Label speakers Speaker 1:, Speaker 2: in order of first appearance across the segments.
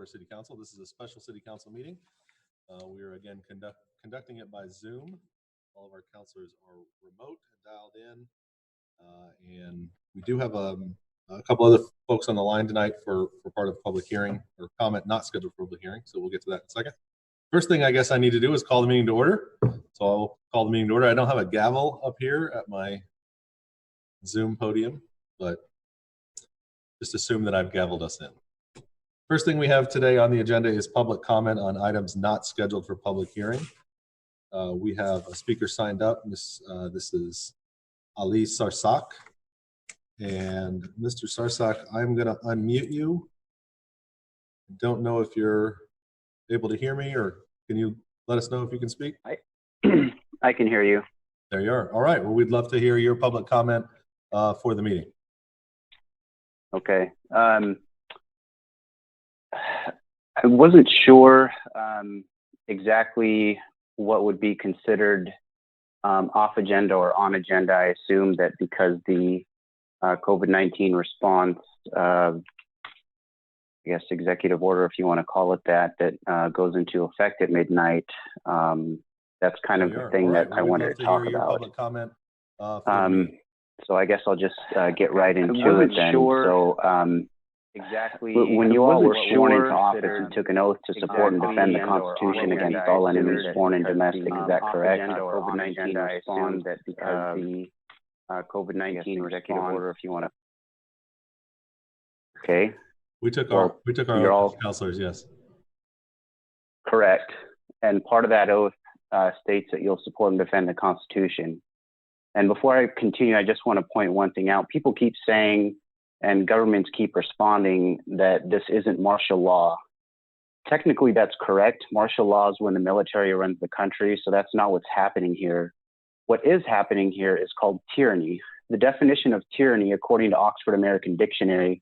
Speaker 1: for City Council. This is a special City Council meeting. We are again conducting it by Zoom. All of our councilors are remote and dialed in. And we do have a couple other folks on the line tonight for part of the public hearing or comment not scheduled for public hearing. So we'll get to that in a second. First thing I guess I need to do is call the meeting to order. So I'll call the meeting to order. I don't have a gavel up here at my Zoom podium, but just assume that I've gavelled us in. First thing we have today on the agenda is public comment on items not scheduled for public hearing. We have a speaker signed up. This is Ali Sarsak. And Mr. Sarsak, I'm going to unmute you. Don't know if you're able to hear me, or can you let us know if you can speak?
Speaker 2: I can hear you.
Speaker 1: There you are. All right. Well, we'd love to hear your public comment for the meeting.
Speaker 2: Okay. I wasn't sure exactly what would be considered off agenda or on agenda. I assume that because the COVID-19 response, I guess executive order, if you want to call it that, that goes into effect at midnight. That's kind of the thing that I wanted to talk about.
Speaker 1: Public comment,
Speaker 2: so I guess I'll just get right into it then. So exactly when you all were sworn into office and took an oath to support and defend the Constitution against all enemies, foreign and domestic, is that correct? COVID-19 response that because the COVID-19 executive order, if you want to. Okay.
Speaker 1: We took our oath, councilors, yes.
Speaker 2: Correct. And part of that oath states that you'll support and defend the Constitution. And before I continue, I just want to point one thing out. People keep saying, and governments keep responding, that this isn't martial law. Technically, that's correct. Martial law is when the military runs the country, so that's not what's happening here. What is happening here is called tyranny. The definition of tyranny, according to Oxford American Dictionary,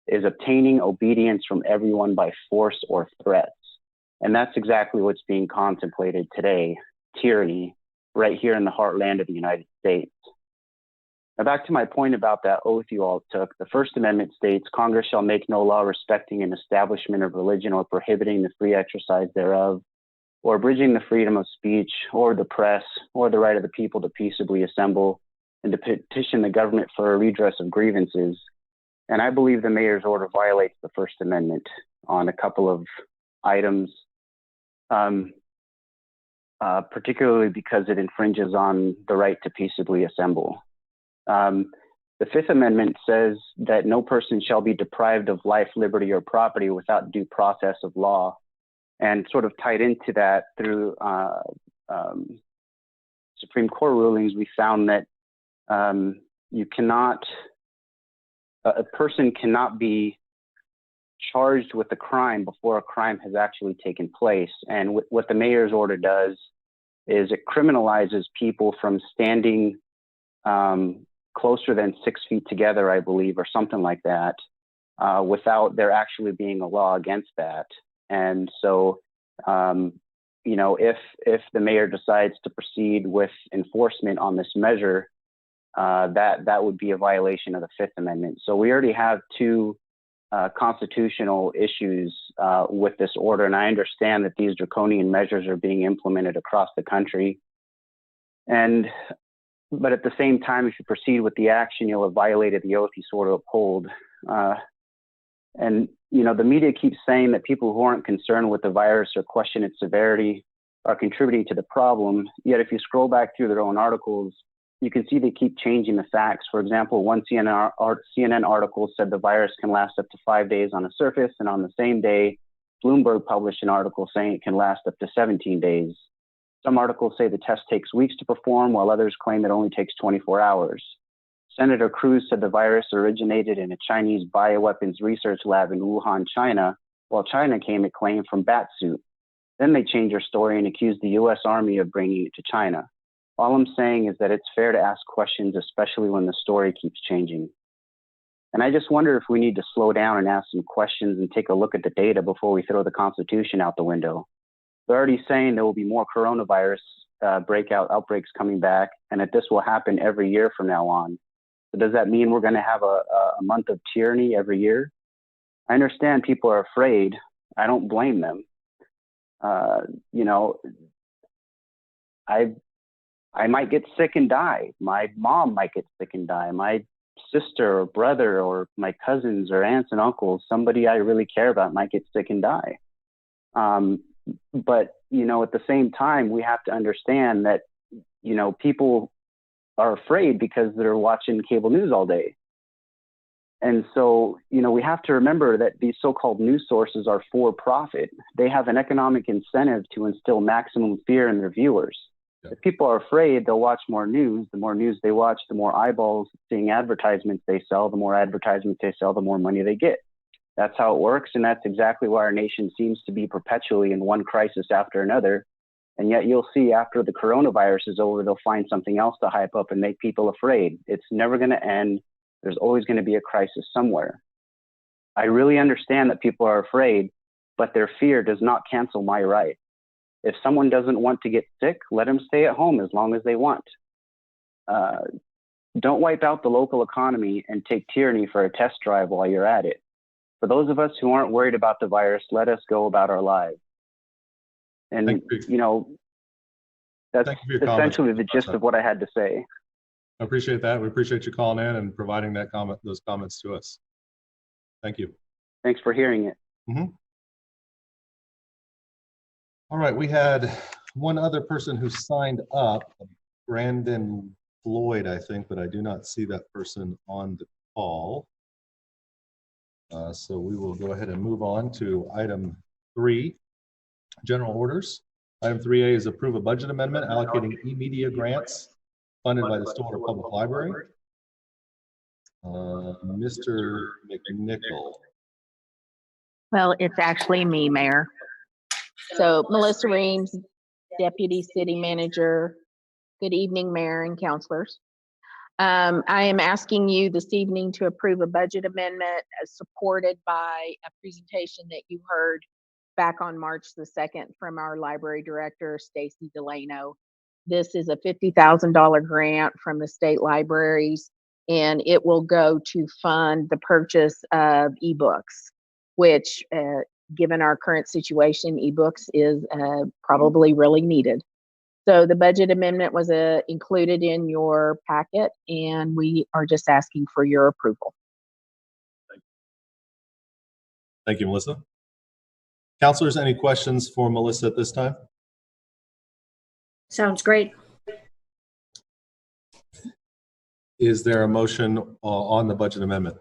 Speaker 2: is obtaining obedience from everyone by force or threats. And that's exactly what's being contemplated today, tyranny, right here in the heartland of the United States. Now back to my point about that oath you all took. The First Amendment states, Congress shall make no law respecting an establishment of religion or prohibiting the free exercise thereof, or abridging the freedom of speech or the press or the right of the people to peaceably assemble and to petition the government for a redress of grievances. And I believe the mayor's order violates the First Amendment on a couple of items, particularly because it infringes on the right to peaceably assemble. The Fifth Amendment says that no person shall be deprived of life, liberty, or property without due process of law. And sort of tied into that through Supreme Court rulings, we found that a person cannot be charged with a crime before a crime has actually taken place. And what the mayor's order does is it criminalizes people from standing closer than 6 feet together, I believe, or something like that, without there actually being a law against that. And so, if the mayor decides to proceed with enforcement on this measure, that would be a violation of the Fifth Amendment. So we already have two constitutional issues with this order, and I understand that these draconian measures are being implemented across the country. But at the same time, if you proceed with the action, you'll have violated the oath you swore to uphold. And the media keeps saying that people who aren't concerned with the virus or question its severity are contributing to the problem. Yet if you scroll back through their own articles, you can see they keep changing the facts. For example, one CNN article said the virus can last up to 5 days on a surface, and on the same day, Bloomberg published an article saying it can last up to 17 days. Some articles say the test takes weeks to perform, while others claim it only takes 24 hours. Senator Cruz said the virus originated in a Chinese bioweapons research lab in Wuhan, China, while China claimed from bat suit. Then they changed their story and accused the U.S. Army of bringing it to China. All I'm saying is that it's fair to ask questions, especially when the story keeps changing. And I just wonder if we need to slow down and ask some questions and take a look at the data before we throw the Constitution out the window. They're already saying there will be more coronavirus outbreaks coming back, and that this will happen every year from now on. So does that mean we're going to have a month of tyranny every year? I understand people are afraid, I don't blame them. You know, I might get sick and die. My mom might get sick and die. My sister or brother or my cousins or aunts and uncles, somebody I really care about might get sick and die. But, you know, at the same time, we have to understand that, you know, people are afraid because they're watching cable news all day. And so, you know, we have to remember that these so-called news sources are for profit. They have an economic incentive to instill maximum fear in their viewers. If people are afraid, they'll watch more news. The more news they watch, the more eyeballs seeing advertisements they sell. The more advertisements they sell, the more money they get. That's how it works. And that's exactly why our nation seems to be perpetually in one crisis after another. And yet you'll see after the coronavirus is over, they'll find something else to hype up and make people afraid. It's never going to end. There's always going to be a crisis somewhere. I really understand that people are afraid, but their fear does not cancel my right. If someone doesn't want to get sick, let them stay at home as long as they want. Don't wipe out the local economy and take tyranny for a test drive while you're at it. For those of us who aren't worried about the virus, let us go about our lives. And, you know, that's essentially the gist of what I had to say.
Speaker 1: I appreciate that. We appreciate you calling in and providing that those comments to us. Thank you.
Speaker 2: Thanks for hearing it.
Speaker 1: Mm-hmm. All right, we had one other person who signed up, Brandon Floyd, I think, but I do not see that person on the call. So we will go ahead and move on to item 3, general orders. Item 3A is approve a budget amendment allocating e-media grants funded by the Stillwater Public Library. Mr. McNichol.
Speaker 3: Well, it's actually me, Mayor. So Melissa Reams, Deputy City Manager. Good evening, Mayor and councilors. I am asking you this evening to approve a budget amendment supported by a presentation that you heard back on March the 2nd from our library director, Stacy Delano. This is a $50,000 grant from the state libraries, and it will go to fund the purchase of ebooks, which given our current situation, ebooks is probably really needed. So the budget amendment was included in your packet, and we are just asking for your approval.
Speaker 1: Thank you, Melissa. Councilors, any questions for Melissa at this time?
Speaker 4: Sounds great.
Speaker 1: Is there a motion on the budget amendment?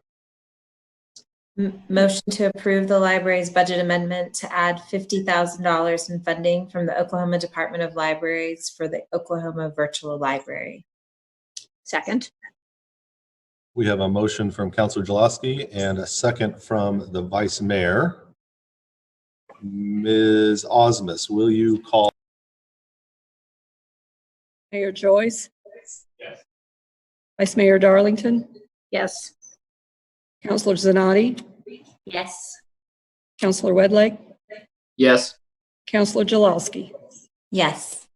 Speaker 4: Motion to approve the library's budget amendment to add $50,000 in funding from the Oklahoma Department of Libraries for the Oklahoma Virtual Library.
Speaker 3: Second.
Speaker 1: We have a motion from Councilor Jaloski and a second from the Vice Mayor. Ms. Osmus, will you call?
Speaker 5: Mayor Joyce? Yes. Vice Mayor Darlington?
Speaker 3: Yes.
Speaker 5: Councilor Zanotti?
Speaker 4: Yes.
Speaker 5: Councilor Wedlake?
Speaker 6: Yes.
Speaker 5: Councilor Jaloski?
Speaker 4: Yes.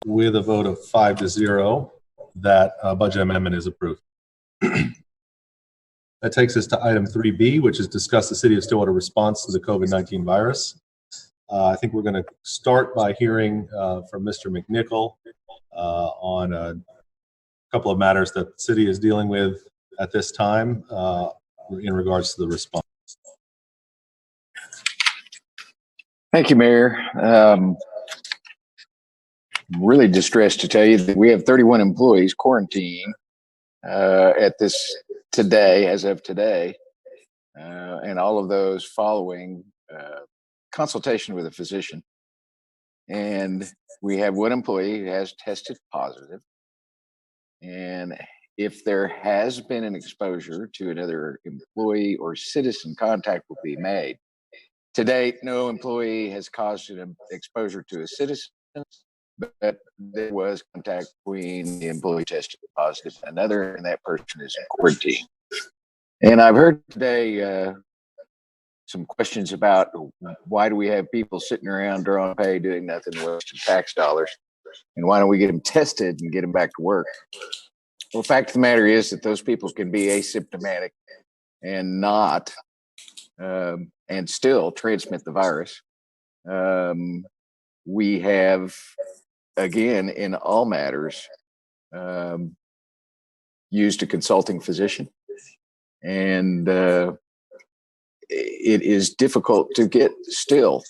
Speaker 1: With a vote of 5-0, that budget amendment is approved. That takes us to item 3B, which is discuss the City of Stillwater response to the COVID-19 virus. I think we're going to start by hearing from Mr. McNichol on a couple of matters that the city is dealing with at this time in regards to the response.
Speaker 6: Thank you, Mayor. I'm really distressed to tell you that we have 31 employees quarantined at this today, as of today, and all of those following consultation with a physician. And we have one employee who has tested positive. And if there has been an exposure to another employee or citizen, contact will be made. To date, no employee has caused an exposure to a citizen, but there was contact between the employee tested positive and another, and that person is in quarantine. And I've heard today some questions about why do we have people sitting around drawing pay, doing nothing, wasting tax dollars, and why don't we get them tested and get them back to work? Well, the fact of the matter is that those people can be asymptomatic and not and still transmit the virus. We have, again, in all matters, used a consulting physician, and it is difficult to get still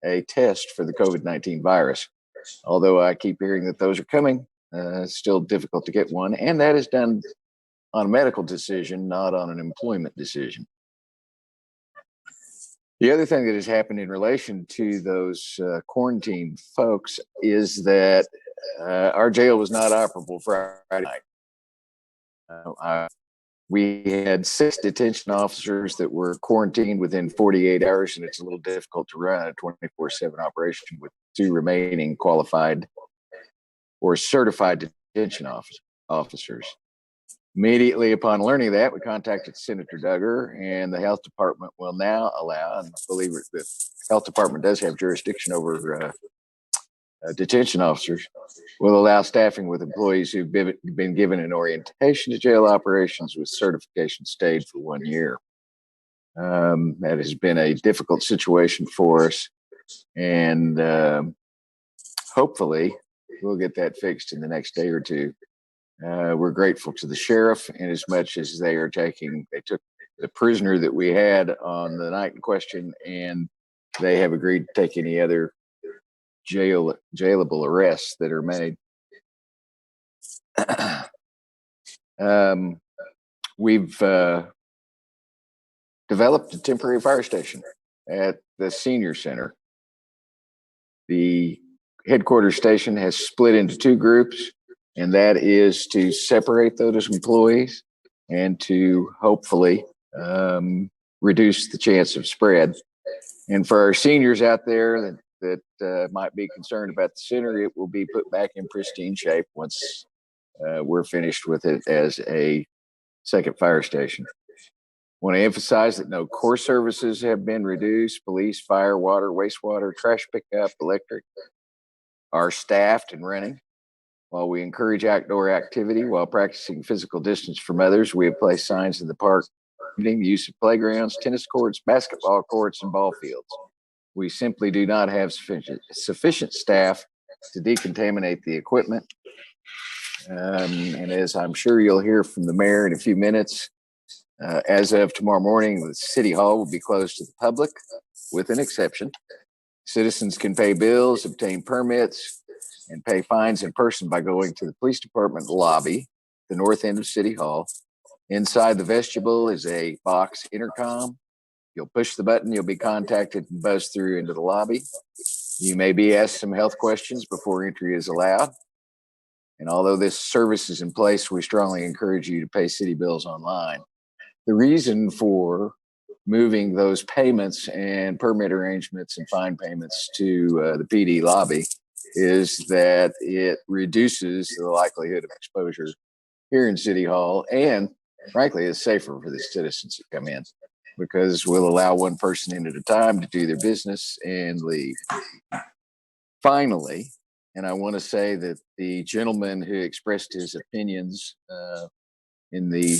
Speaker 6: a test for the COVID-19 virus. Although I keep hearing that those are coming, it's still difficult to get one, and that is done on a medical decision, not on an employment decision. The other thing that has happened in relation to those quarantine folks is that our jail was not operable Friday night. We had 6 detention officers that were quarantined within 48 hours, and it's a little difficult to run a 24/7 operation with 2 remaining qualified or certified detention officers. Immediately upon learning that, we contacted Senator Duggar, and the health department will now allow, and I believe the health department does have jurisdiction over detention officers, will allow staffing with employees who've been given an orientation to jail operations with certification stayed for 1 year. That has been a difficult situation for us, and hopefully we'll get that fixed in the next day or two. We're grateful to the sheriff in as much as they took the prisoner that we had on the night in question, and they have agreed to take any other jailable arrests that are made. We've developed a temporary fire station at the senior center. The headquarters station has split into 2 groups, and that is to separate those employees and to hopefully reduce the chance of spread. And for our seniors out there that might be concerned about the center, it will be put back in pristine shape once we're finished with it as a second fire station. I want to emphasize that no core services have been reduced. Police, fire, water, wastewater, trash pickup, electric are staffed and running. While we encourage outdoor activity while practicing physical distance from others, we have placed signs in the park limiting the use of playgrounds, tennis courts, basketball courts, and ball fields. We simply do not have sufficient staff to decontaminate the equipment. And as I'm sure you'll hear from the mayor in a few minutes, as of tomorrow morning, the city hall will be closed to the public with an exception. Citizens can pay bills, obtain permits, and pay fines in person by going to the police department lobby, the north end of City Hall. Inside the vestibule is a box intercom. You'll push the button, you'll be contacted and buzzed through into the lobby. You may be asked some health questions before entry is allowed. And although this service is in place, we strongly encourage you to pay city bills online. The reason for moving those payments and permit arrangements and fine payments to the PD lobby is that it reduces the likelihood of exposure here in City Hall, and frankly, it's safer for the citizens that come in because we'll allow one person in at a time to do their business and leave. Finally, and I want to say that the gentleman who expressed his opinions in the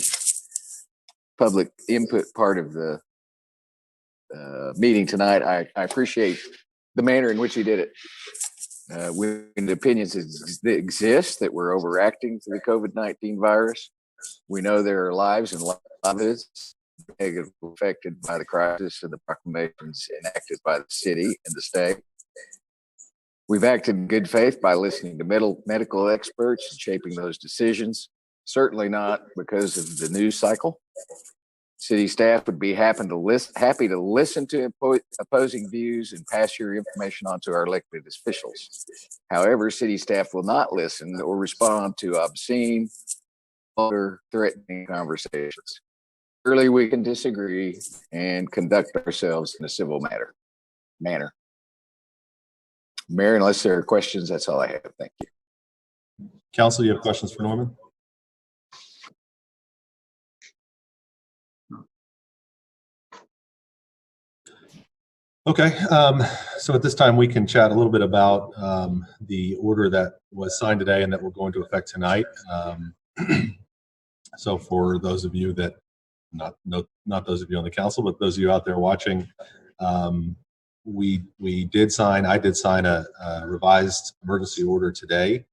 Speaker 6: public input part of the meeting tonight, I appreciate the manner in which he did it. When the opinions exist that we're overacting to the COVID-19 virus, we know there are lives and livelihoods negatively affected by the crisis and the proclamations enacted by the city and the state. We've acted in good faith by listening to medical experts and shaping those decisions, certainly not because of the news cycle. City staff would be happy to listen to opposing views and pass your information on to our elected officials. However, city staff will not listen or respond to obscene or threatening conversations. Clearly, we can disagree and conduct ourselves in a civil manner. Mayor, unless there are questions, that's all I have. Thank you.
Speaker 1: Council, you have questions for Norman? Okay, so at this time we can chat a little bit about the order that was signed today and that will go into effect tonight. So for those of you that not those of you on the council, but those of you out there watching. I did sign a revised emergency order today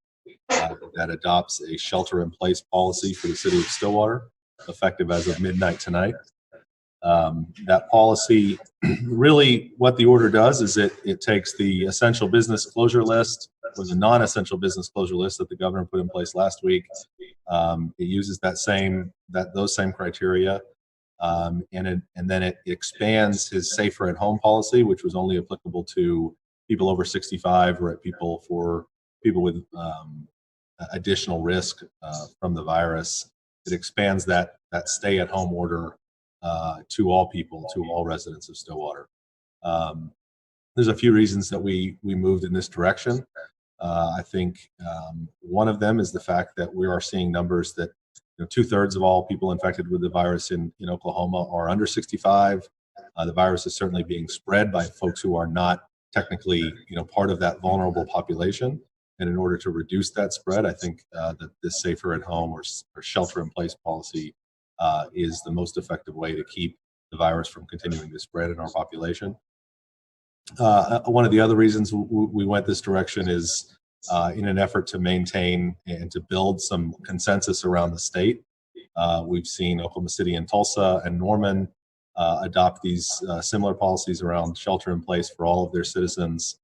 Speaker 1: that adopts a shelter-in-place policy for the city of Stillwater, effective as of midnight tonight. That policy, really what the order does is it takes the essential business closure list or the non-essential business closure list that the governor put in place last week. It uses those same criteria, and then it expands his safer at home policy, which was only applicable to people over 65 or people with additional risk from the virus. It expands that stay at home order to all people, to all residents of Stillwater. There's a few reasons that we moved in this direction. I think one of them is the fact that we are seeing numbers that 2/3 of all people infected with the virus in Oklahoma are under 65. The virus is certainly being spread by folks who are not technically part of that vulnerable population. And in order to reduce that spread, I think that this safer at home or shelter in place policy is the most effective way to keep the virus from continuing to spread in our population. One of the other reasons we went this direction is in an effort to maintain and to build some consensus around the state. We've seen Oklahoma City and Tulsa and Norman adopt these similar policies around shelter in place for all of their citizens.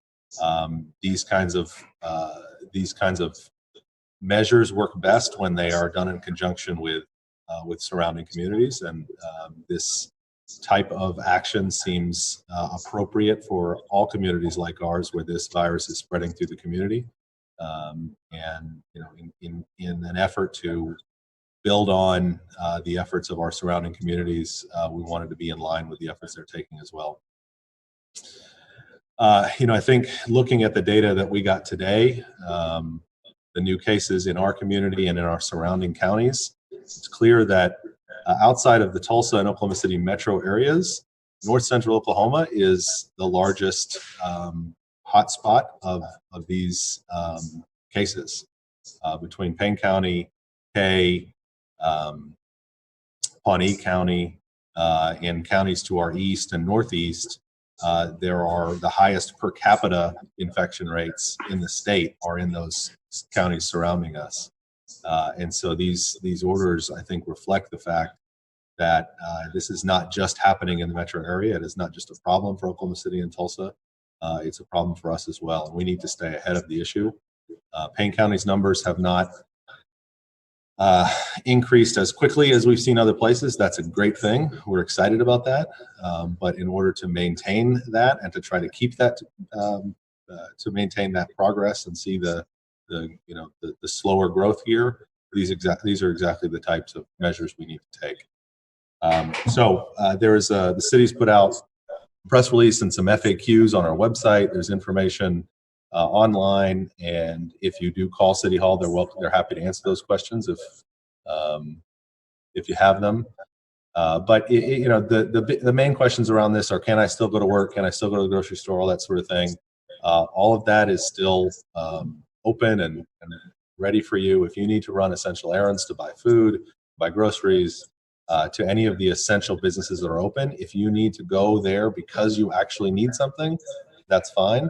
Speaker 1: These kinds of measures work best when they are done in conjunction with surrounding communities, and this type of action seems appropriate for all communities like ours, where this virus is spreading through the community. And in an effort to build on the efforts of our surrounding communities, we wanted to be in line with the efforts they're taking as well. I think looking at the data that we got today, the new cases in our community and in our surrounding counties, it's clear that outside of the Tulsa and Oklahoma City metro areas, north central Oklahoma is the largest hotspot of these cases. Between Payne County, Kay, Pawnee County, and counties to our east and northeast, there are the highest per capita infection rates in the state are in those counties surrounding us. And so these orders, I think, reflect the fact that this is not just happening in the metro area. It is not just a problem for Oklahoma City and Tulsa. It's a problem for us as well, and we need to stay ahead of the issue. Payne County's numbers have not increased as quickly as we've seen other places. That's a great thing. We're excited about that. But in order to maintain that and to try to keep that, to maintain that progress and see the slower growth here, these are exactly the types of measures we need to take. There is the city's put out a press release and some FAQs on our website. There's information online, and if you do call City Hall, they're happy to answer those questions if you have them. But the main questions around this are: can I still go to work? Can I still go to the grocery store? All that sort of thing. All of that is still open and ready for you. If you need to run essential errands to buy food, buy groceries, to any of the essential businesses that are open, if you need to go there because you actually need something, that's fine.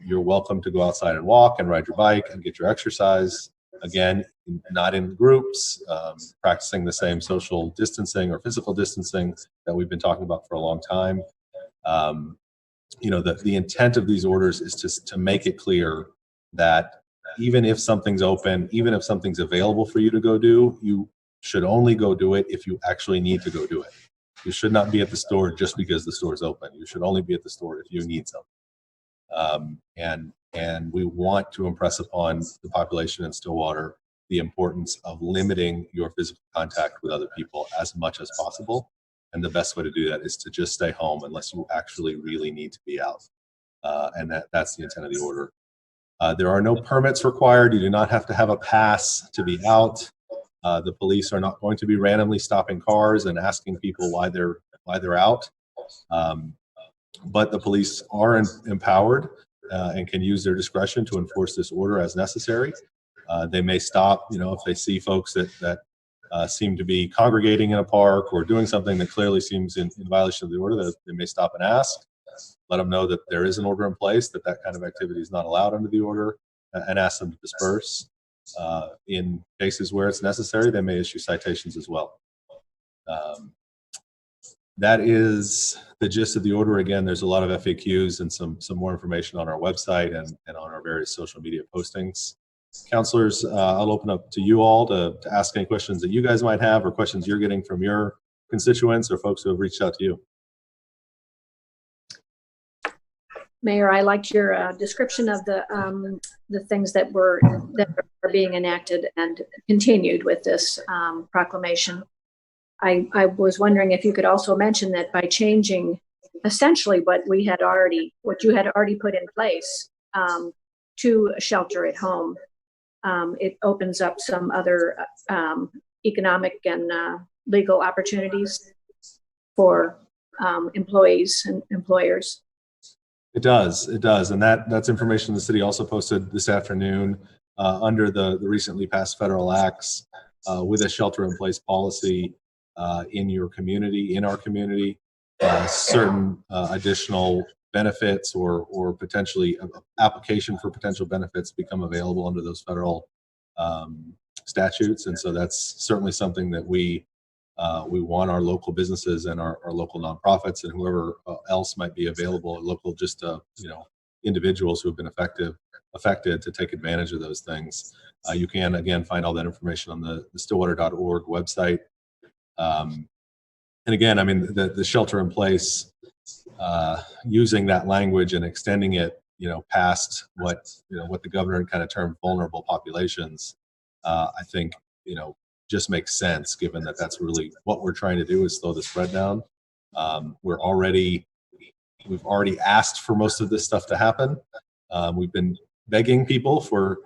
Speaker 1: You're welcome to go outside and walk and ride your bike and get your exercise. Again, not in groups, practicing the same social distancing or physical distancing that we've been talking about for a long time. The intent of these orders is to make it clear that even if something's open, even if something's available for you to go do, you should only go do it if you actually need to go do it. You should not be at the store just because the store is open. You should only be at the store if you need something. And we want to impress upon the population in Stillwater the importance of limiting your physical contact with other people as much as possible. And the best way to do that is to just stay home unless you actually really need to be out. And that's the intent of the order. There are no permits required. You do not have to have a pass to be out. The police are not going to be randomly stopping cars and asking people why they're out. But the police are empowered and can use their discretion to enforce this order as necessary. They may stop, if they see folks that seem to be congregating in a park or doing something that clearly seems in violation of the order, that they may stop and ask. Let them know that there is an order in place, that kind of activity is not allowed under the order, and ask them to disperse. In cases where it's necessary, they may issue citations as well. That is the gist of the order. Again, there's a lot of FAQs and some more information on our website and on our various social media postings. Counselors, I'll open up to you all to ask any questions that you guys might have, or questions you're getting from your constituents or folks who have reached out to you.
Speaker 7: Mayor, I liked your description of the things that are being enacted and continued with this proclamation. I was wondering if you could also mention that by changing essentially what you had already put in place to shelter at home, it opens up some other economic and legal opportunities for employees and employers.
Speaker 1: It does, and that's information the city also posted this afternoon under the recently passed federal acts with a shelter-in-place policy in your community, in our community. Certain additional benefits or potentially application for potential benefits become available under those federal statutes, and so that's certainly something that we want our local businesses and our local nonprofits and whoever else might be available, local individuals who have been affected to take advantage of those things. You can again find all that information on the stillwater.org website. And again, I mean the shelter in place, using that language and extending it, past what the governor kind of termed vulnerable populations, I think just makes sense, given that that's really what we're trying to do, is slow the spread down. We've already asked for most of this stuff to happen. We've been begging people for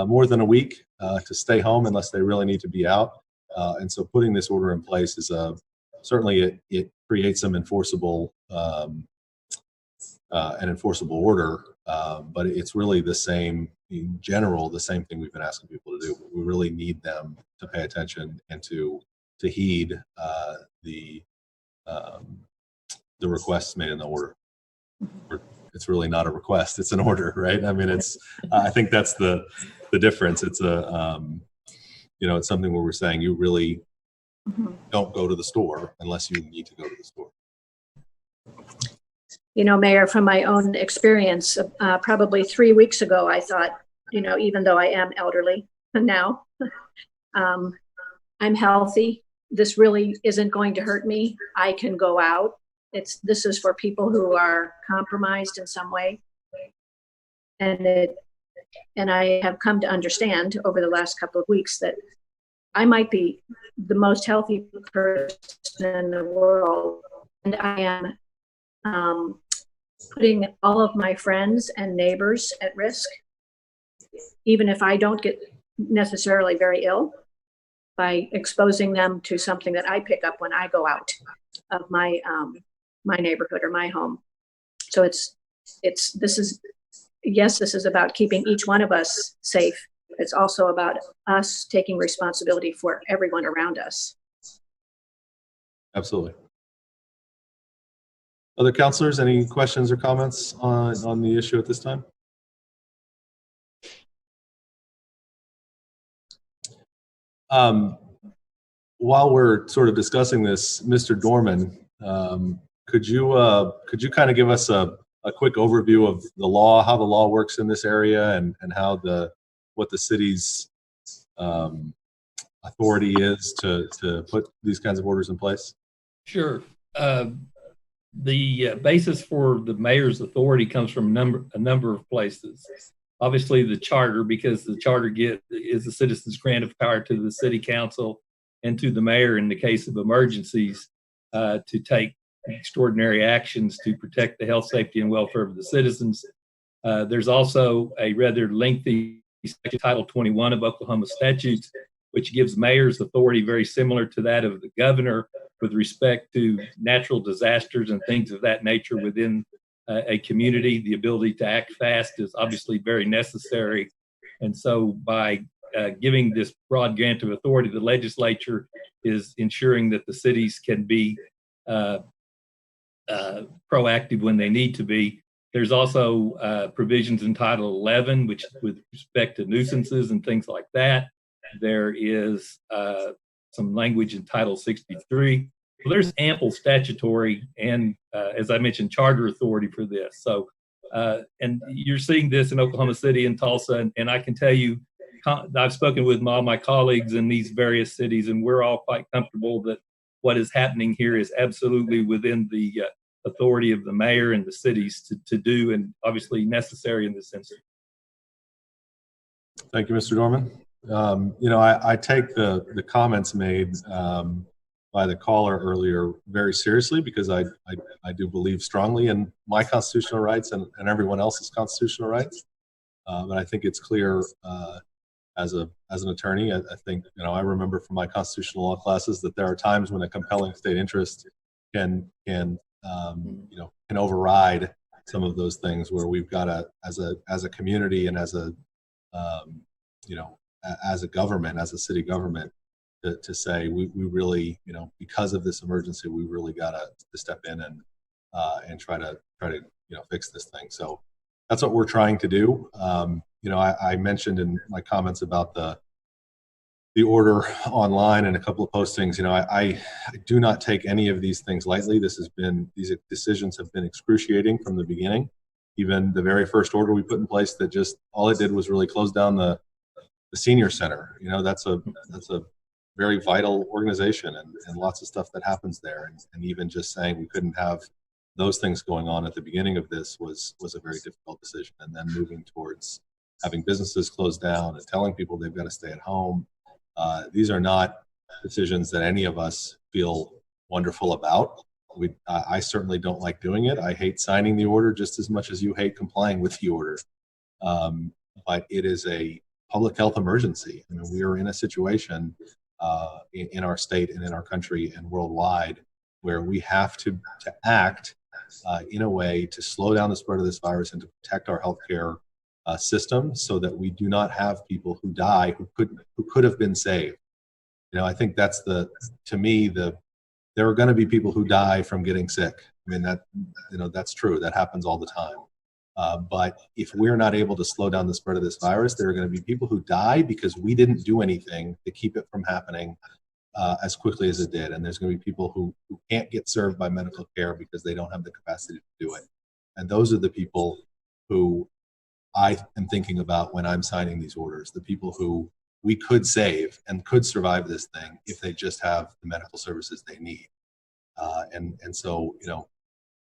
Speaker 1: more than a week to stay home unless they really need to be out. And so putting this order in place is certainly it creates some enforceable an enforceable order, but it's really the same, in general, the same thing we've been asking people to do. We really need them to pay attention and to heed the requests made in the order. It's really not a request; it's an order, right? I mean, I think that's the difference. It's it's something where we're saying you really don't go to the store unless you need to go to the store.
Speaker 7: Mayor, from my own experience, probably 3 weeks ago, I thought, even though I am elderly now, I'm healthy. This really isn't going to hurt me. I can go out. This is for people who are compromised in some way. And I have come to understand over the last couple of weeks that I might be the most healthy person in the world, and I am putting all of my friends and neighbors at risk, even if I don't get necessarily very ill, by exposing them to something that I pick up when I go out of my neighborhood or my home. So this is about keeping each one of us safe. It's also about us taking responsibility for everyone around us.
Speaker 1: Absolutely. Other counselors, any questions or comments on the issue at this time? While we're sort of discussing this, Mr. Dorman, could you kind of give us a quick overview of the law, how the law works in this area, and how what the city's authority is to put these kinds of orders in place?
Speaker 8: Sure. The basis for the mayor's authority comes from a number of places. Obviously, the charter, because the charter is a citizen's grant of power to the city council and to the mayor in the case of emergencies to take extraordinary actions to protect the health, safety, and welfare of the citizens. There's also a rather lengthy Title 21 of Oklahoma statutes, which gives mayors authority very similar to that of the governor with respect to natural disasters and things of that nature within a community. The ability to act fast is obviously very necessary. And so by giving this broad grant of authority, the legislature is ensuring that the cities can be proactive when they need to be. There's also provisions in Title 11, which with respect to nuisances and things like that. There is some language in Title 63. Well, there's ample statutory and, as I mentioned, charter authority for this. So, and you're seeing this in Oklahoma City and Tulsa, and I can tell you, I've spoken with all my colleagues in these various cities, and we're all quite comfortable that what is happening here is absolutely within the authority of the mayor and the cities to do, and obviously necessary in this instance.
Speaker 1: Thank you, Mr. Dorman. I take the comments made by the caller earlier very seriously, because I do believe strongly in my constitutional rights and everyone else's constitutional rights. But I think it's clear as an attorney, I think, I remember from my constitutional law classes that there are times when a compelling state interest can override some of those things, where we've got to, as a community and as a government, as a city government, to say we really, because of this emergency, we really got to step in and try to fix this thing. So that's what we're trying to do. I mentioned in my comments about the order online and a couple of postings. I do not take any of these things lightly. These decisions have been excruciating from the beginning. Even the very first order we put in place, that just all it did was really close down the senior center. That's a very vital organization, and lots of stuff that happens there. And even just saying we couldn't have those things going on at the beginning of this was a very difficult decision. And then moving towards having businesses closed down and telling people they've got to stay at home. These are not decisions that any of us feel wonderful about. I certainly don't like doing it. I hate signing the order just as much as you hate complying with the order. But it is a public health emergency. I mean, we are in a situation in our state and in our country and worldwide where we have to act in a way to slow down the spread of this virus and to protect our healthcare system, so that we do not have people who die who could have been saved. I think that's to me, there are going to be people who die from getting sick. I mean, that's true. That happens all the time. But if we're not able to slow down the spread of this virus, there are going to be people who die because we didn't do anything to keep it from happening as quickly as it did. And there's going to be people who can't get served by medical care because they don't have the capacity to do it. And those are the people who I am thinking about when I'm signing these orders, the people who we could save and could survive this thing if they just have the medical services they need. And so,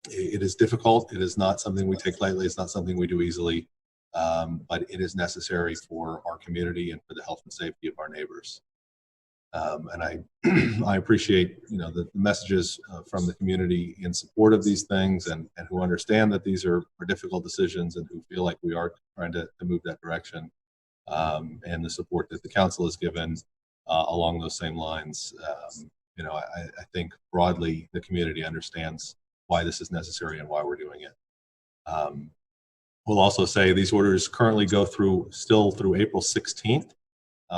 Speaker 1: it is difficult. It is not something we take lightly. It's not something we do easily, but it is necessary for our community and for the health and safety of our neighbors. And I appreciate, the messages from the community in support of these things, and who understand that these are difficult decisions, and who feel like we are trying to move that direction, and the support that the council has given along those same lines. I think broadly the community understands why this is necessary and why we're doing it. We'll also say these orders currently go still through April 16th.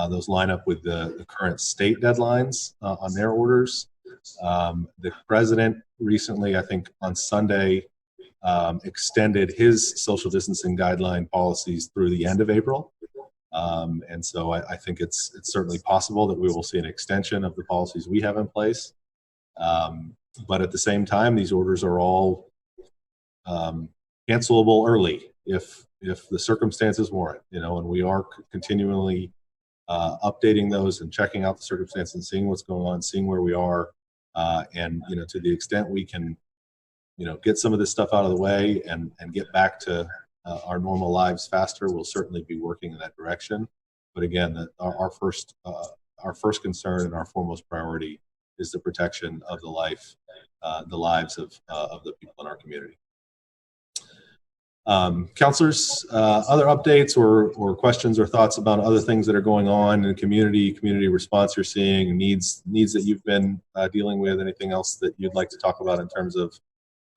Speaker 1: Those line up with the current state deadlines on their orders. The president recently, I think on Sunday, extended his social distancing guideline policies through the end of April. And so I think it's certainly possible that we will see an extension of the policies we have in place. But at the same time, these orders are all cancelable early if the circumstances warrant, and we are continually updating those and checking out the circumstances and seeing what's going on, seeing where we are. And, to the extent we can, get some of this stuff out of the way and get back to our normal lives faster, we'll certainly be working in that direction. But again, our first concern and our foremost priority is the protection of the lives of the people in our community. Counselors, other updates or questions or thoughts about other things that are going on in the community response you're seeing, needs that you've been dealing with, anything else that you'd like to talk about in terms of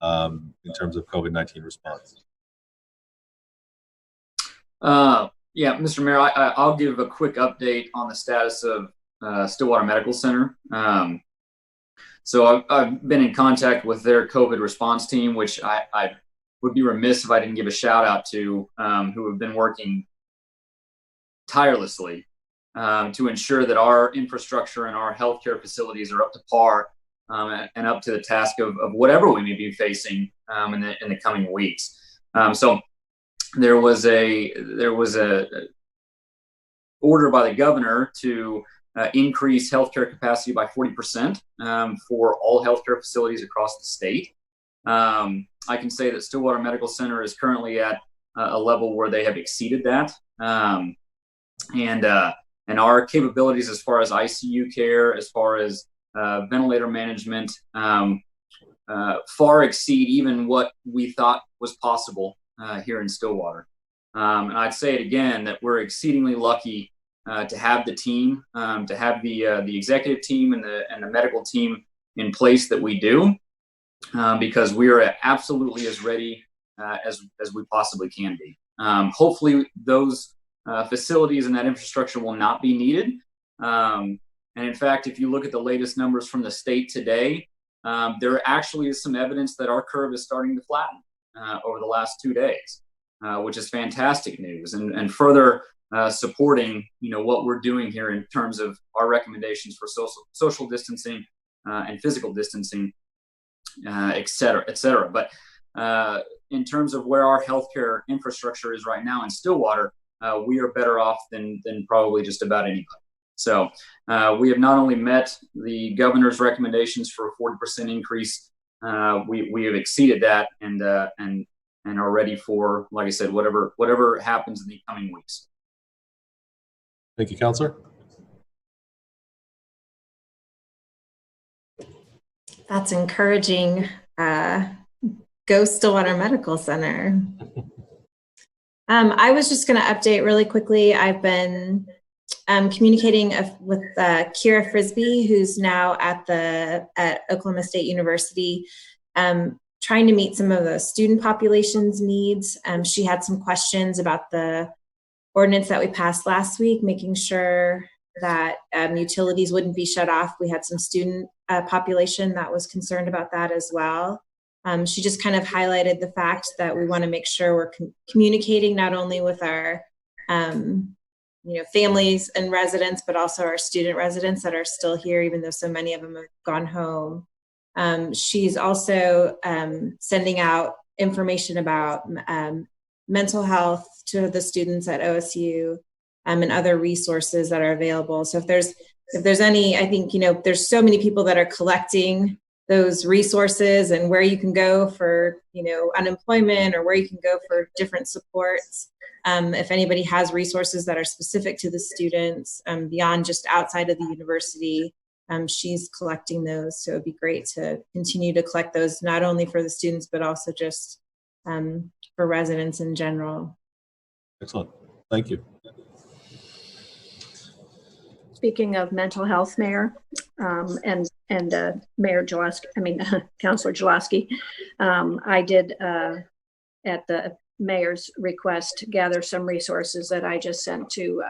Speaker 1: COVID-19 response?
Speaker 9: Yeah, Mr. Mayor, I'll give a quick update on the status of Stillwater Medical Center. So I've been in contact with their COVID response team, which I would be remiss if I didn't give a shout out to, who have been working tirelessly to ensure that our infrastructure and our healthcare facilities are up to par and up to the task of whatever we may be facing in the coming weeks. So there was a order by the governor to increase healthcare capacity by 40% for all healthcare facilities across the state. I can say that Stillwater Medical Center is currently at a level where they have exceeded that. And our capabilities as far as ICU care, as far as ventilator management, far exceed even what we thought was possible here in Stillwater. And I'd say it again, that we're exceedingly lucky to have the team, to have the executive team and the medical team in place that we do, because we are absolutely as ready as we possibly can be. Hopefully those facilities and that infrastructure will not be needed. And in fact, if you look at the latest numbers from the state today, there actually is some evidence that our curve is starting to flatten over the last 2 days, which is fantastic news and further supporting what we're doing here in terms of our recommendations for social distancing and physical distancing, et cetera, et cetera. But in terms of where our healthcare infrastructure is right now in Stillwater, we are better off than probably just about anybody. So we have not only met the governor's recommendations for a 40% increase, we have exceeded that and are ready for, like I said, whatever happens in the coming weeks.
Speaker 1: Thank you, Counselor.
Speaker 4: That's encouraging. Go Stillwater Medical Center. I was just going to update really quickly. I've been communicating with Kira Frisbee, who's now at Oklahoma State University, trying to meet some of the student population's needs. She had some questions about the ordinance that we passed last week, making sure that utilities wouldn't be shut off. We had some student population that was concerned about that as well. She just kind of highlighted the fact that we want to make sure we're communicating not only with our families and residents, but also our student residents that are still here, even though so many of them have gone home. She's also sending out information about mental health to the students at OSU and other resources that are available. So if there's any, I think, there's so many people that are collecting those resources and where you can go for, unemployment or where you can go for different supports. If anybody has resources that are specific to the students beyond just outside of the university, she's collecting those. So it'd be great to continue to collect those, not only for the students, but also just for residents in general.
Speaker 1: Excellent. Thank you.
Speaker 7: Speaking of mental health, Mayor, and Mayor Jaloski, Councilor Jaloski, I did at the mayor's request gather some resources that I just sent to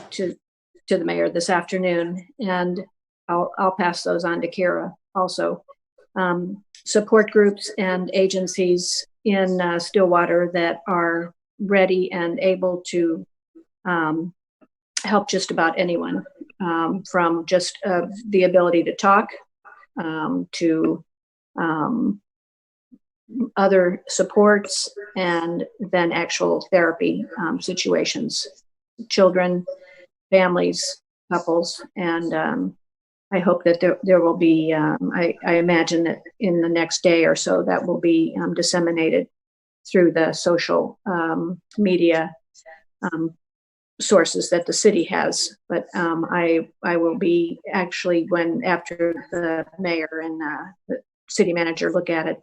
Speaker 7: the mayor this afternoon, and I'll pass those on to Kira also. Support groups and agencies in Stillwater that are ready and able to help just about anyone, from just the ability to talk to other supports, and then actual therapy situations, children, families, couples, and I hope that there will be, I imagine that in the next day or so that will be disseminated through the social media sources that the city has. But I will be actually, after the mayor and the city manager look at it,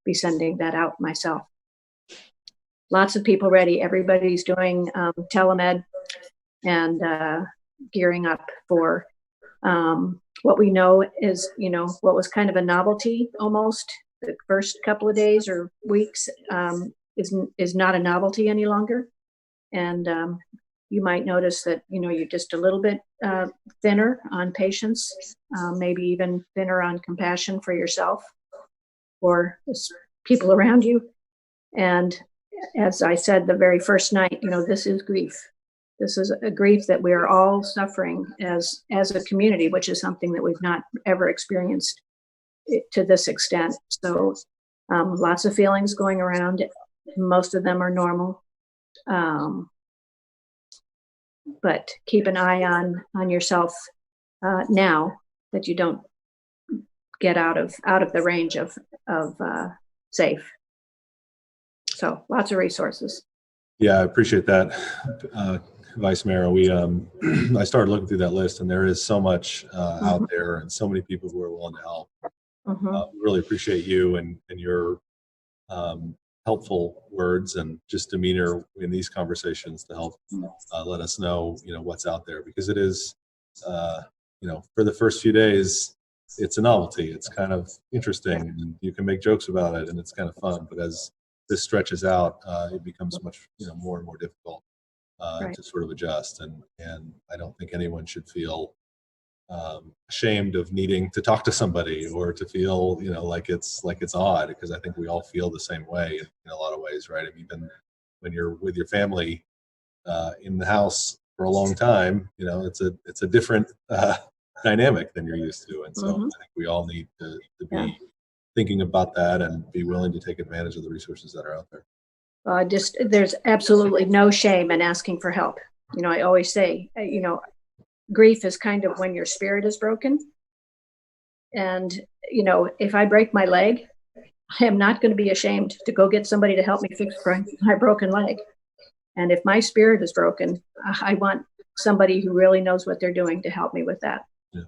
Speaker 7: be sending that out myself. Lots of people ready. Everybody's doing telemed and gearing up for what we know is, what was kind of a novelty almost the first couple of days or weeks is not a novelty any longer. And you might notice that, you're just a little bit thinner on patience, maybe even thinner on compassion for yourself or people around you. And as I said the very first night, this is grief. This is a grief that we are all suffering as a community, which is something that we've not ever experienced to this extent. So lots of feelings going around. Most of them are normal. But keep an eye on yourself now, that you don't get out of the range of safe. So lots of resources.
Speaker 1: Yeah, I appreciate that, Vice Mayor. I started looking through that list, and there is so much out there, and so many people who are willing to help. Really appreciate you and your helpful words and just demeanor in these conversations to help let us know, what's out there, because it is, for the first few days, it's a novelty. It's kind of interesting, and you can make jokes about it, and it's kind of fun. But as this stretches out, it becomes much, more and more difficult to sort of adjust. And I don't think anyone should feel ashamed of needing to talk to somebody or to feel, like it's odd, because I think we all feel the same way in a lot of ways, right? I mean, even when you're with your family in the house for a long time, it's a different dynamic than you're used to. And so I think we all need to be thinking about that and be willing to take advantage of the resources that are out there.
Speaker 7: There's absolutely no shame in asking for help. I always say, grief is kind of when your spirit is broken. And, if I break my leg, I am not going to be ashamed to go get somebody to help me fix my broken leg. And if my spirit is broken, I want somebody who really knows what they're doing to help me with that.
Speaker 1: Yeah.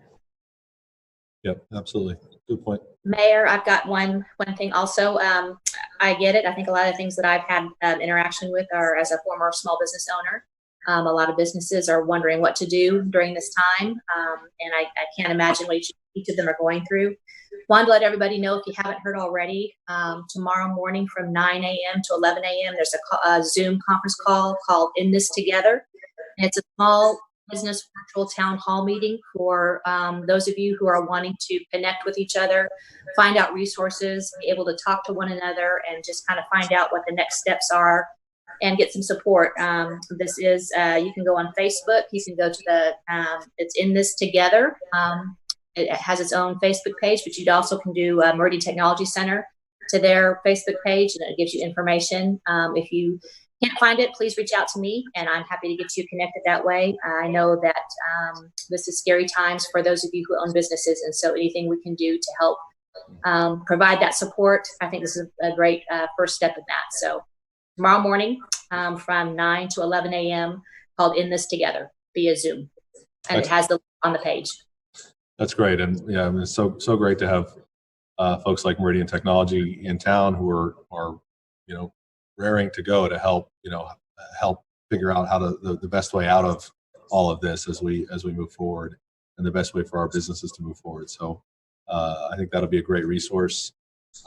Speaker 1: Yep, absolutely. Good point.
Speaker 10: Mayor, I've got one thing also. I get it. I think a lot of things that I've had interaction with are as a former small business owner. A lot of businesses are wondering what to do during this time. And I can't imagine what each of them are going through. Wanted to let everybody know, if you haven't heard already, tomorrow morning from 9 a.m. to 11 a.m., there's a Zoom conference call called In This Together. And it's a small business virtual town hall meeting for those of you who are wanting to connect with each other, find out resources, be able to talk to one another, and just kind of find out what the next steps are and get some support. This is, you can go on Facebook. You can go to it's In This Together. It has its own Facebook page, but you also can do Meridian Technology Center to their Facebook page, and it gives you information. If you can't find it, please reach out to me, and I'm happy to get you connected that way. I know that this is scary times for those of you who own businesses, and so anything we can do to help provide that support, I think this is a great first step in that. So tomorrow morning from 9 to 11 a.m. called In This Together via Zoom, and it has the link on the page.
Speaker 1: That's great, and yeah, I mean, it's so great to have folks like Meridian Technology in town who are raring to go to help figure out how to the best way out of all of this as we move forward, and the best way for our businesses to move forward. So I think that'll be a great resource.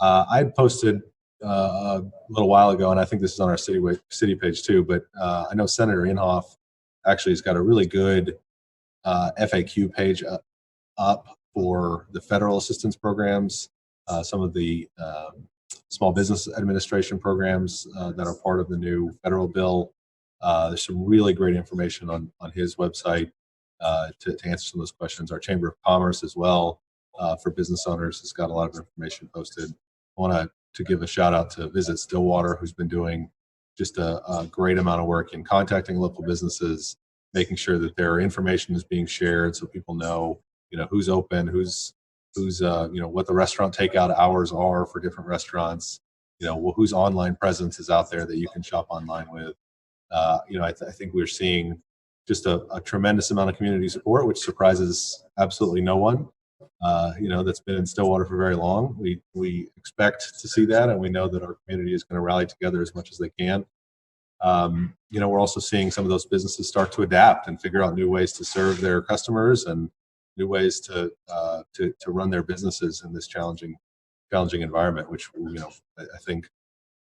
Speaker 1: I had posted a little while ago, and I think this is on our city page too, but I know Senator Inhofe actually has got a really good FAQ page up for the federal assistance programs, some of the small business administration programs that are part of the new federal bill. There's some really great information on his website to answer some of those questions. Our Chamber of Commerce as well, for business owners, has got a lot of information posted. I want to give a shout out to Visit Stillwater, who's been doing just a great amount of work in contacting local businesses, making sure that their information is being shared so people know, who's open, who's what the restaurant takeout hours are for different restaurants, whose online presence is out there that you can shop online with. I think we're seeing just a tremendous amount of community support, which surprises absolutely no one, that's been in Stillwater for very long. We expect to see that, and we know that our community is going to rally together as much as they can. We're also seeing some of those businesses start to adapt and figure out new ways to serve their customers and new ways to run their businesses in this challenging environment, which I think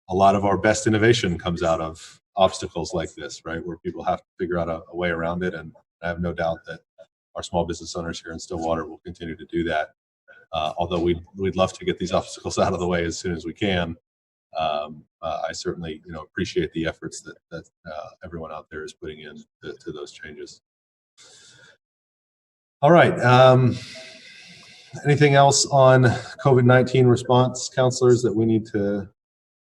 Speaker 1: a lot of our best innovation comes out of obstacles like this, right, where people have to figure out a way around it. And I have no doubt that our small business owners here in Stillwater will continue to do that. Although we'd love to get these obstacles out of the way as soon as we can. I certainly, appreciate the efforts that everyone out there is putting in to those changes. All right. Anything else on COVID-19 response, counselors, that we need to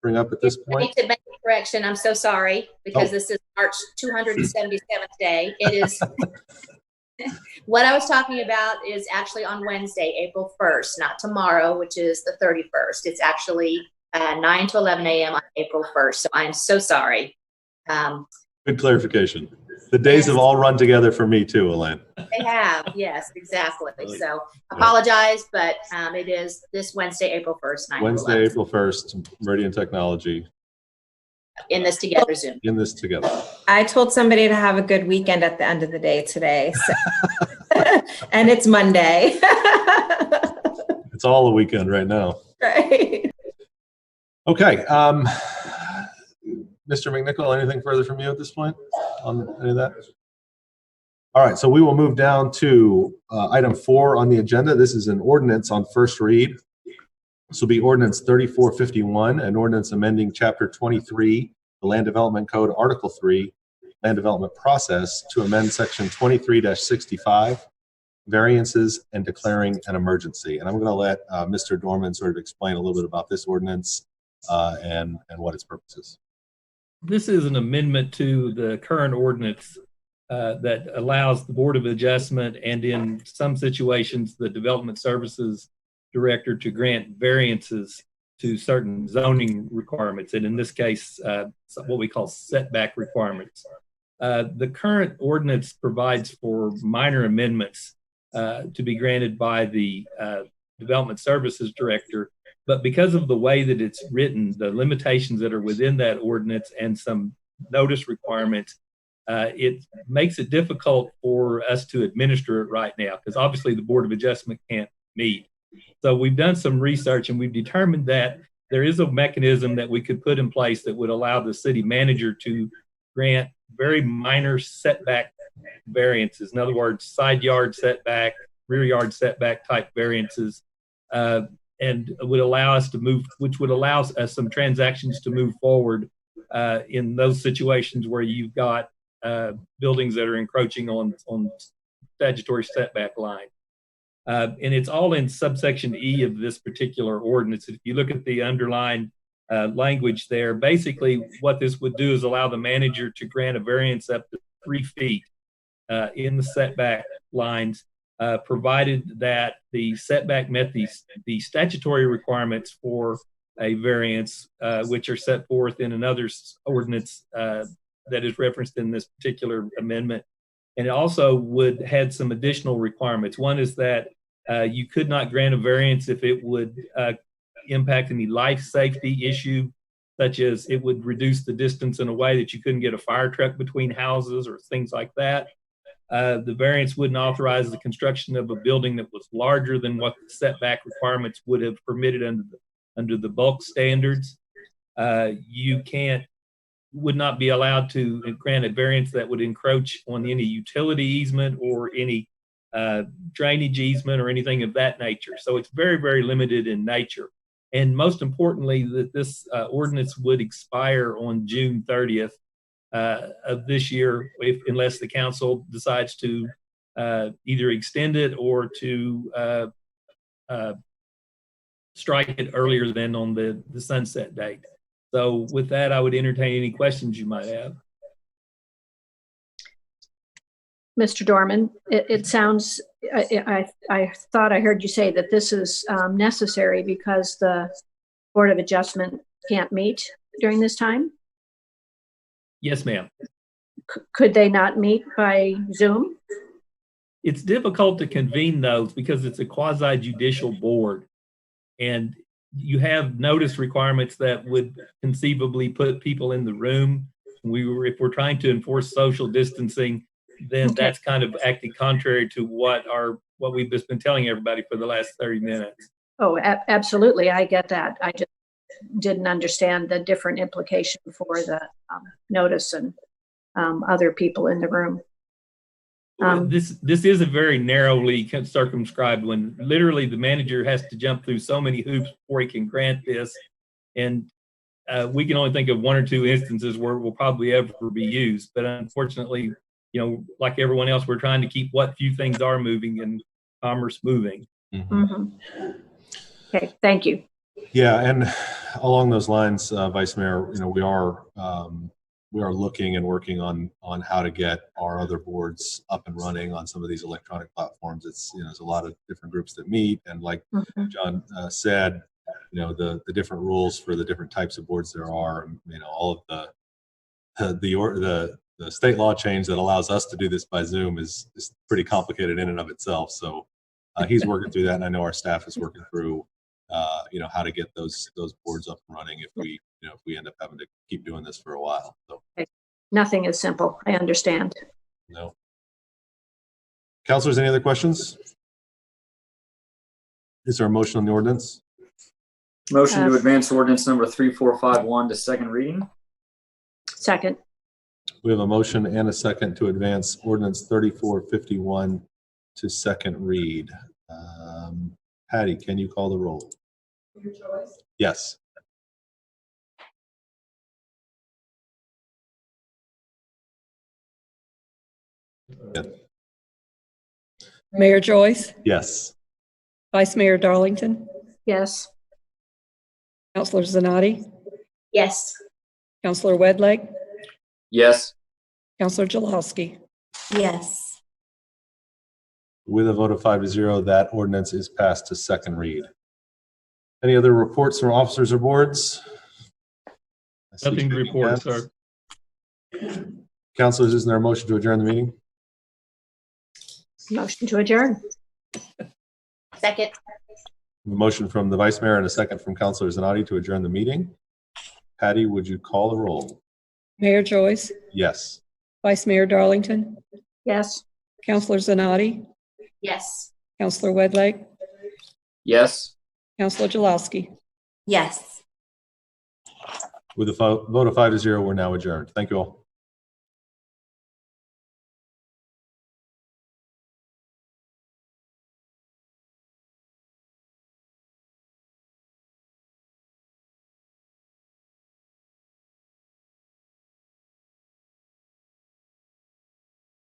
Speaker 1: bring up at this
Speaker 10: I
Speaker 1: point?
Speaker 10: need to make a correction. I'm so sorry because this is March 277th day. It is what I was talking about is actually on Wednesday, April 1st, not tomorrow, which is the 31st. It's actually 9 to 11 a.m. on April 1st. So I'm so sorry.
Speaker 1: Good clarification. The days have all run together for me too, Elaine.
Speaker 10: They have, yes, exactly. So apologize, but it is this Wednesday, April 1st. 9
Speaker 1: Wednesday,
Speaker 10: to 11.
Speaker 1: April 1st, Meridian Technology.
Speaker 10: In this together Zoom.
Speaker 1: In this together.
Speaker 4: I told somebody to have a good weekend at the end of the day today. So. And it's Monday.
Speaker 1: It's all a weekend right now.
Speaker 4: Right.
Speaker 1: Okay. Mr. McNichol, anything further from you at this point on any of that? All right, so we will move down to item 4 on the agenda. This is an ordinance on first read. This will be ordinance 3451, an ordinance amending chapter 23, the Land Development Code, Article 3, Land Development Process, to amend section 23-65, variances, and declaring an emergency. And I'm going to let Mr. Dorman sort of explain a little bit about this ordinance and what its purpose is.
Speaker 8: This is an amendment to the current ordinance that allows the Board of Adjustment and in some situations the Development Services Director to grant variances to certain zoning requirements, and in this case what we call setback requirements. The current ordinance provides for minor amendments to be granted by the Development Services Director. But because of the way that it's written, the limitations that are within that ordinance and some notice requirements, it makes it difficult for us to administer it right now, because obviously the Board of Adjustment can't meet. So we've done some research and we've determined that there is a mechanism that we could put in place that would allow the city manager to grant very minor setback variances. In other words, side yard setback, rear yard setback type variances. And would allow us to move, which would allow us some transactions to move forward in those situations where you've got buildings that are encroaching on statutory setback line. And it's all in subsection E of this particular ordinance. If you look at the underlined language there, basically what this would do is allow the manager to grant a variance up to 3 feet in the setback lines, provided that the setback met the statutory requirements for a variance, which are set forth in another ordinance that is referenced in this particular amendment. And it also would had some additional requirements. One is that you could not grant a variance if it would impact any life safety issue, such as it would reduce the distance in a way that you couldn't get a fire truck between houses or things like that. The variance wouldn't authorize the construction of a building that was larger than what the setback requirements would have permitted under the bulk standards. You would not be allowed to grant a variance that would encroach on any utility easement or any drainage easement or anything of that nature. So it's very, very limited in nature. And most importantly, that this ordinance would expire on June 30th. Of this year, unless the council decides to either extend it or to strike it earlier than on the sunset date. So with that, I would entertain any questions you might have.
Speaker 7: Mr. Dorman, it sounds, I thought I heard you say that this is necessary because the Board of Adjustment can't meet during this time?
Speaker 8: Yes, ma'am.
Speaker 7: Could they not meet by Zoom?
Speaker 8: It's difficult to convene those because it's a quasi-judicial board. And you have notice requirements that would conceivably put people in the room. If we're trying to enforce social distancing, then that's kind of acting contrary to what we've just been telling everybody for the last 30 minutes.
Speaker 7: Oh, absolutely. I get that. didn't understand the different implication for the notice and other people in the room.
Speaker 8: This is a very narrowly circumscribed one. Literally, the manager has to jump through so many hoops before he can grant this, and we can only think of one or two instances where it will probably ever be used. But unfortunately, you know, like everyone else, we're trying to keep what few things are moving and commerce moving.
Speaker 7: Okay, thank you.
Speaker 1: Yeah, and along those lines, Vice Mayor, you know, we are looking and working on how to get our other boards up and running on some of these electronic platforms. It's, you know, there's a lot of different groups that meet, and like John said, you know, the different rules for the different types of boards there are. You know, all of the state law change that allows us to do this by Zoom is pretty complicated in and of itself. So he's working through that, and I know our staff is working through you know, how to get those boards up and running if we end up having to keep doing this for a while. So
Speaker 7: Nothing is simple. I understand.
Speaker 1: no. Councilors, any other questions? Is there a motion on the ordinance?
Speaker 9: Motion to advance ordinance number 3451 to second reading.
Speaker 7: Second.
Speaker 1: We have a motion and a second to advance ordinance 3451 to second read. Patty, can you call the roll? Yes.
Speaker 5: Mayor Joyce,
Speaker 1: Yes.
Speaker 5: Vice Mayor Darlington,
Speaker 7: Yes.
Speaker 5: Counselor Zanotti,
Speaker 10: Yes.
Speaker 5: Counselor Wedleg,
Speaker 9: Yes.
Speaker 5: Counselor Jalowski.
Speaker 10: Yes.
Speaker 1: With a vote of 5-0, that ordinance is passed to second read. Any other reports from officers or boards?
Speaker 8: Nothing to report, sir.
Speaker 1: Councilors, is there a motion to adjourn the meeting?
Speaker 7: Motion to adjourn.
Speaker 10: Second.
Speaker 1: A motion from the Vice Mayor and a second from Councilor Zanotti to adjourn the meeting. Patty, would you call the roll?
Speaker 5: Mayor Joyce,
Speaker 1: Yes.
Speaker 5: Vice Mayor Darlington,
Speaker 7: Yes.
Speaker 5: Counselor Zanotti,
Speaker 10: Yes.
Speaker 5: Counselor Wedleg,
Speaker 9: Yes.
Speaker 5: Counselor Jalowski.
Speaker 10: Yes.
Speaker 1: With a vote of 5-0, we're now adjourned. Thank you all.